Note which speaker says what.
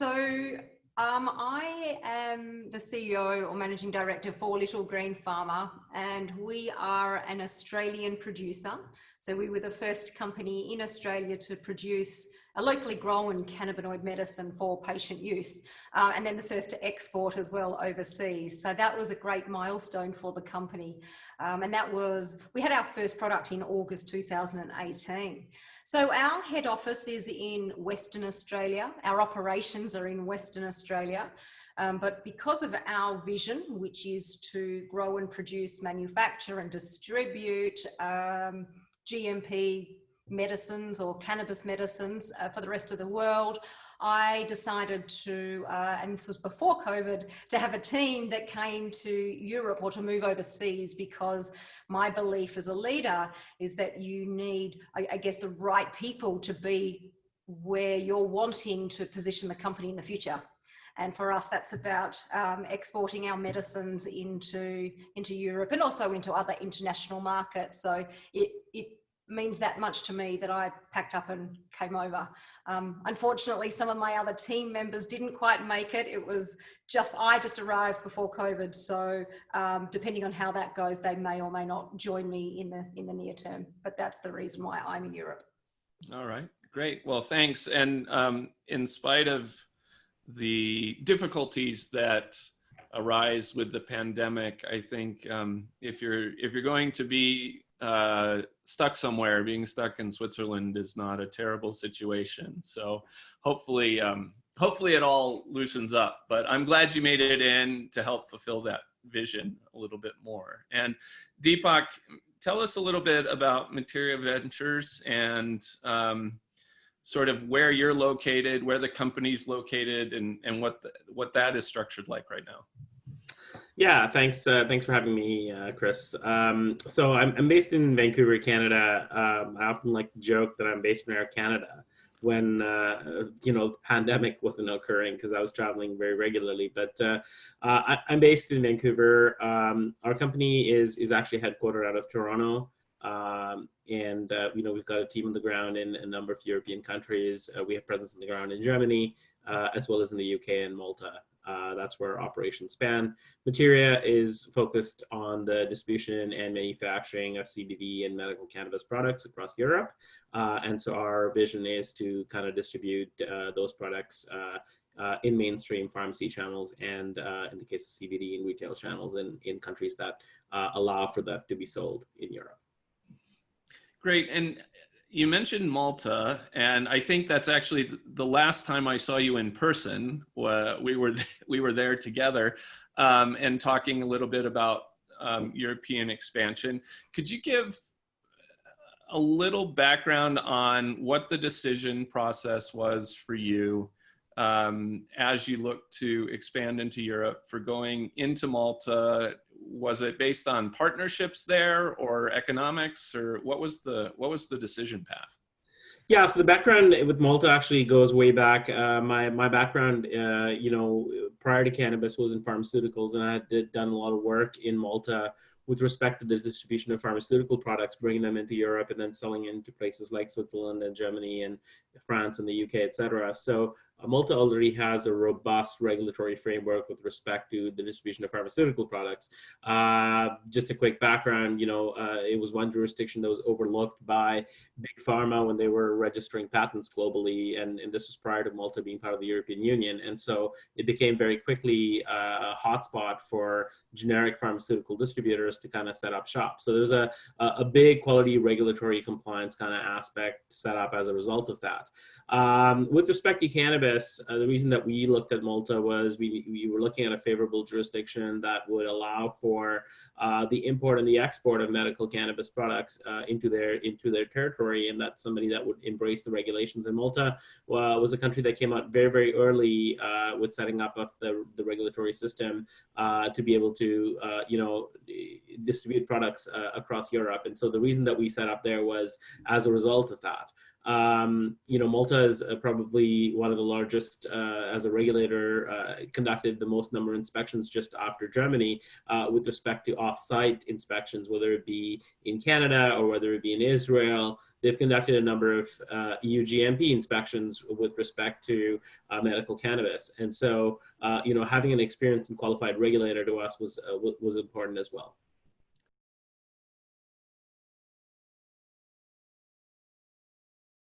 Speaker 1: I am the CEO or Managing Director for Little Green Pharma, and we are an Australian producer. So we were the first company in Australia to produce a locally grown cannabinoid medicine for patient use, and then the first to export as well overseas. So that was a great milestone for the company. And we had our first product in August 2018. So our head office is in Western Australia. Our operations are in Western Australia. But because of our vision, which is to grow and produce, manufacture and distribute GMP medicines or cannabis medicines for the rest of the world, I decided to, and this was before COVID, to have a team that came to Europe or to move overseas, because my belief as a leader is that you need, I guess, the right people to be where you're wanting to position the company in the future. And for us, that's about exporting our medicines into Europe and also into other international markets. So it means that much to me that I packed up and came over. Unfortunately, some of my other team members didn't quite make it. It was I just arrived before COVID. So depending on how that goes, they may or may not join me in the near term. But that's the reason why I'm in Europe.
Speaker 2: All right, great. Well, thanks. And in spite of the difficulties that arise with the pandemic, I think if you're going to be stuck somewhere, being stuck in Switzerland is not a terrible situation. So hopefully it all loosens up, but I'm glad you made it in to help fulfill that vision a little bit more. And Deepak, tell us a little bit about Materia Ventures and sort of where you're located, where the company's located, and what that is structured like right now.
Speaker 3: Yeah, thanks for having me, Chris. So I'm based in Vancouver, Canada. I often like to joke that I'm based in Air Canada when the pandemic wasn't occurring, because I was traveling very regularly. But I'm based in Vancouver. Our company is actually headquartered out of Toronto. And we've got a team on the ground in a number of European countries. We have presence on the ground in Germany, as well as in the UK and Malta. That's where our operations span. Materia is focused on the distribution and manufacturing of CBD and medical cannabis products across Europe. And so our vision is to kind of distribute those products in mainstream pharmacy channels and in the case of CBD, in retail channels in countries that allow for that to be sold in Europe.
Speaker 2: Great. And you mentioned Malta, and I think that's actually the last time I saw you in person. We were there together and talking a little bit about European expansion. Could you give a little background on what the decision process was for you as you look to expand into Europe, for going into Malta? Was it based on partnerships there or economics, or what was the decision path?
Speaker 3: Yeah, so the background with Malta actually goes way back. My background, prior to cannabis was in pharmaceuticals, and I had done a lot of work in Malta with respect to the distribution of pharmaceutical products, bringing them into Europe and then selling into places like Switzerland and Germany and France and the UK, et cetera. So Malta already has a robust regulatory framework with respect to the distribution of pharmaceutical products. Just a quick background, it was one jurisdiction that was overlooked by Big Pharma when they were registering patents globally, and this was prior to Malta being part of the European Union. And so it became very quickly a hotspot for generic pharmaceutical distributors to kind of set up shop. So there's a big quality regulatory compliance kind of aspect set up as a result of that. With respect to cannabis, the reason that we looked at Malta was we were looking at a favorable jurisdiction that would allow for the import and the export of medical cannabis products into their territory, and that's somebody that would embrace the regulations. And Malta was a country that came out very, very early with setting up of the regulatory system to be able to distribute products across Europe. And so the reason that we set up there was as a result of that. Malta is probably one of the largest, as a regulator, conducted the most number of inspections just after Germany with respect to off-site inspections, whether it be in Canada or whether it be in Israel. they've conducted a number of EU GMP inspections with respect to medical cannabis. And so, you know, having an experienced and qualified regulator to us was important as well.